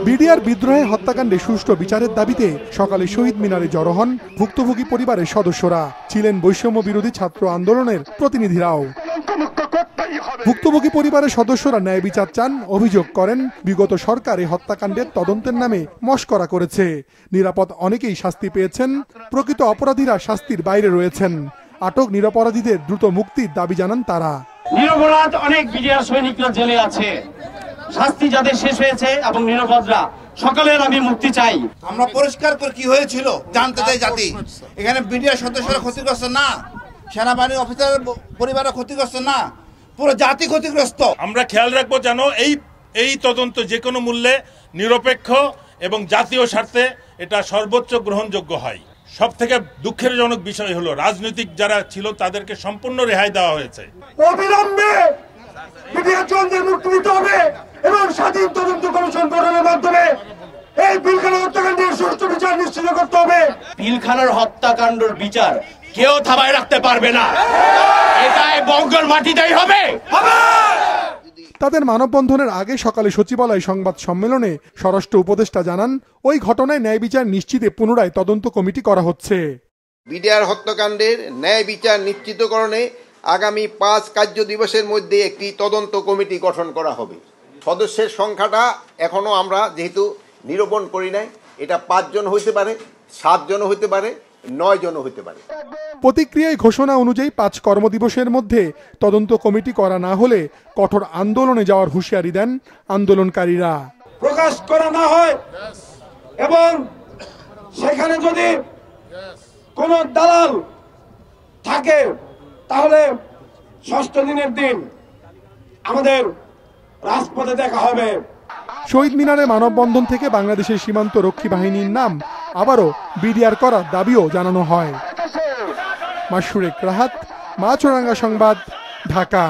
BDR বিদ্রোহে হত্যাকাণ্ডে সুষ্ঠু বিচারের দাবিতে সকালে শহীদ মিনারে জড়ো হন ভুক্তভোগী পরিবারের সদস্যরা, ছিলেন বৈষম্য বিরোধী ছাত্র আন্দোলনের প্রতিনিধিরাও। ভুক্তভোগী পরিবারের সদস্যরা ন্যায় বিচার চান, অভিযোগ করেন বিগত সরকার এই হত্যাকাণ্ডের তদন্তের নামে মশকরা করেছে। নিরাপদ অনেকেই শাস্তি পেয়েছেন, প্রকৃত অপরাধীরা শাস্তির বাইরে রয়েছেন। আটক নিরপরাধীদের দ্রুত মুক্তির দাবি জানান তারা। নিরপরাধ অনেক বিডিআর সৈনিকরা জেলে আছে, শাস্তি যাদের শেষ হয়েছে এবং নিরপরাধরা সকলের আমি মুক্তি চাই। আমরা পরিষ্কার করে কি হয়েছিল জানতে চাই জাতি। এখানে বিডিআর সদস্যরা ক্ষতিগ্রস্ত না, সেনাবাহিনী অফিসার পরিবাররা ক্ষতিগ্রস্ত না, পুরো জাতি ক্ষতিগ্রস্ত। আমরা খেয়াল রাখবো যেন এই তদন্ত যে কোনো মূল্যে নিরপেক্ষ এবং জাতীয় স্বার্থে এটা সর্বোচ্চ গ্রহণযোগ্য হয়। সব থেকে দুঃখের জনক বিষয় হলো রাজনৈতিক যারা ছিল তাদেরকে সম্পূর্ণ রেহাই দেওয়া হয়েছে। অবিলম্বে বিডিআর জওয়ানদের মুক্তি দিতে হবে এবং স্বাধীন তদন্ত কমিশন গঠনের মাধ্যমে এই পিলখানা হত্যাকাণ্ডের সুষ্ঠু বিচার নিশ্চিত করতে হবে। পিলখানার হত্যাকাণ্ডের বিচার কেউ থামায় রাখতে পারবে না, এটাই বঙ্গের মাটিতেই হবে। তাদের মানববন্ধনের আগে সকালে সচিবালয় সংবাদ সম্মেলনে স্বরাষ্ট্র উপদেষ্টা জানান, ওই ঘটনায় ন্যায় বিচার নিশ্চিতে পুনরায় তদন্ত কমিটি করা হচ্ছে। বিডিআর হত্যাকাণ্ডের ন্যায় বিচার নিশ্চিতকরণে আগামী 5 কার্য দিবসের মধ্যে একটি তদন্ত কমিটি গঠন করা হবে। সদস্যের সংখ্যাটা এখনো আমরা যেহেতু নিরূপণ করি নাই, এটা 5 জন হইতে পারে, 7 জন হইতে পারে, 9 জন হইতে পারে। প্রতিক্রিয়ায় ঘোষণা অনুযায়ী 5 কর্মদিবসের মধ্যে তদন্ত কমিটি করা না হলে কঠোর আন্দোলনে যাওয়ার হুঁশিয়ারি দেন আন্দোলনকারীরা। প্রকাশ করা না হয় এবং সেখানে যদি কোনো দালাল থাকে তাহলে 6ষ্ঠ দিনের দিন আমাদের রাজপথে দেখা হবে। শহীদ মিনারে মানববন্ধন থেকে বাংলাদেশের সীমান্ত রক্ষী বাহিনীর নাম আবারও বিডিআর করার দাবিও জানানো হয়। মাশরুক রাহাত, মাছরাঙ্গা সংবাদ, ঢাকা।